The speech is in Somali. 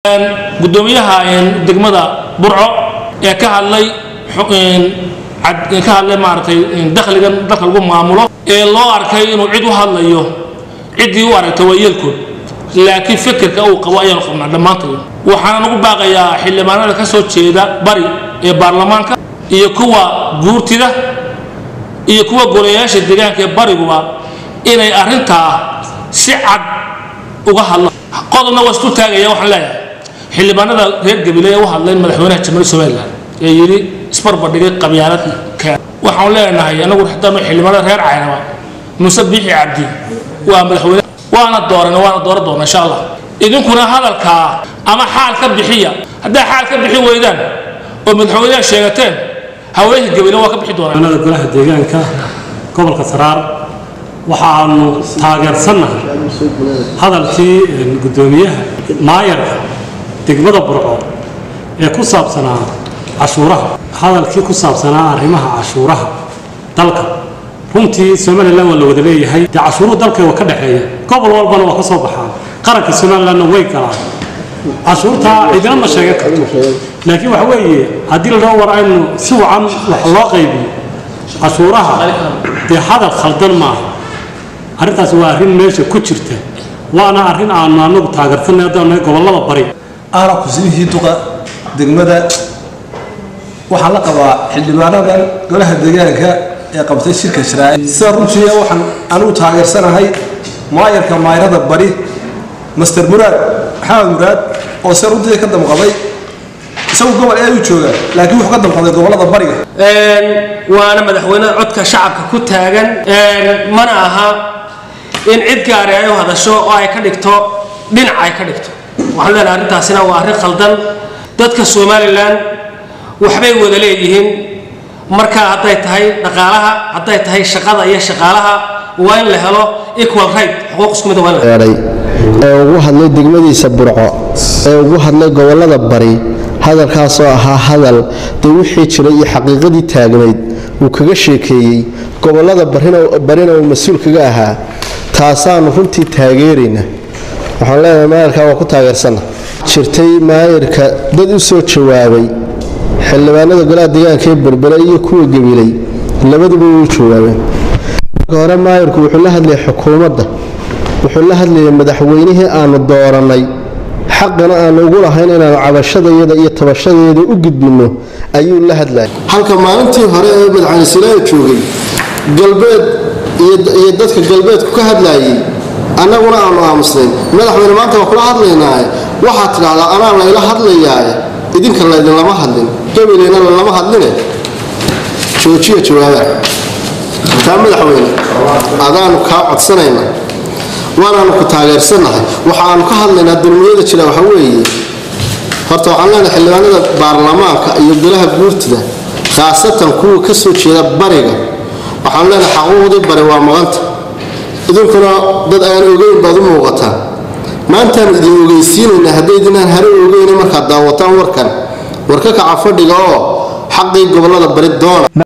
gudoomiyaha degmada burco ee ka hadlay maartay dakhligan dalka lagu maamulo ee loo arkay inuu cid u hadlayo cidii u aragtay wayeelkood laakiin fikirka uu qabo ayaan qabnaa dhamaantood waxaan ugu baaqayaa xildhibaanada ka soo jeeda bari ee baarlamaanka iyo kuwa guurtida iyo kuwa golayaasha deegaanka ee bariguba inay arinta si cad uga hadlaan qodobna waa isku taagaya waxaan leeyahay xildhibaanada reer Gabiley oo hadlay madaxweynaha Jamhuuriyadda Soomaaliland ee yiri isbarbardhigay qabyaalad waxaan leenahay anagu xidhan xildhibaanada reer Caynaba Muuse Bixi Cabdi waa madaxweyne waana dooran insha Allah idinkuna hadalka ama xaal ka bixiya hadaa xaal ka bixi weydaan oo madaxweynaha sheegateen haweenka Gabiley waa ka bixi doonaan anada golaha deegaanka gobolka Saraar waxaanu taageersanahay hadalkii gudoomiyaha maayarka degmada burco ee ku saabsanaa cashuuraha hadalkii ku saabsanaa arrimaha cashuuraha dalka runtii Soomaaliland waa la wada leeyahay cashuuru dalka waa ka dhaxeeya gobol walbana waa ka soo baxaa qaranka Soomaaliland way galaan cashuurta cidina ma sheegan karto laakiin waxa weeye hadii la war aynu si wacan wax loo qaybiyo cashuuraha ee hadal khaldan ma arintaas waa arrin meesha ku jirta waana arrin aan anagu taageersanay doonay gobolada bari أنا كسبه توقع دقمة وحنا قبا حلبانا قالها الدجاجة قبضت الشركة شراء صار شيء وحن أنا وتاجر سنة هاي ما يركب ما يرد بري مستر مراد حاول مراد أو صار ودي كده مقضي سووا قبل أي وجوه لكن هو قدم قضية قبل بري وأنا مدحونا عدك شعب كنت هاجن منعها إن عد كاري وهذا الشو أي كدكتو بنع أي كدكتو waxaan leenahay arintaasina waa arrin khaldan dadka Soomaaliland waxbay wada leeyihiin marka haday tahay dhaqaalaha haday tahay shaqada iyo shaqaalaha waa in la helo equal right xuquuq isku mid ah ee ugu hadlay degmadiisa burco ee ugu hadlay gobolada bari hadalkaas oo ahaa hadal wixii jiray iyo xaqiiqadii taagnayd uu kaga sheekeeyay gobolada barina uu mas'uul kaga ahaa taasaan runtii taageerina waxaan leenahay maayarka waa ku taageersana jirtay maayarka dad u soo jawaabay xildhibaanada golaha deegaanka ee berbera iyo kuwa Gabiley labaduba u jawaabeen hore maayarku wuxuu la hadlay xukuumadda wuxuu la hadlay madaxweynihii aanu dooranay xaqna aan ugu lahayn inaan cabashadayada iyo tabashadayada u gudbino ayuu la hadlay halka maalintii hore ee madaxweyne Saraar joogay galbeed iyo dadka galbeedku ka hadlayay annaguna aanu aamusnayn madaxweyne maanta waa kula hadlaynaa waxa tiraahdaa anaa la ila hadlayaa idinka la idin lama hadlin Gabileyna lama hadlin joojiyo jawaaba taa madaxweyne adaanu ka codsanayna waana ku taageersanahay waxaanu ka hadlaynaa dulmiyada jira waxa weeye horta waxaan leenahay xildhibaanada baarlamaanka iyo golaha guurtida khaasatan kuwa ka soo jeeda bariga waxaan leenahay xaquuqdii bari waa maqanta idinkuna dad aan ogeyn baad u muuqataa maanta idin ogeysiinayna hadeedinaan hore ogeyn marka daawataan warka ka fadhiga oo xaqii gobolada bari doona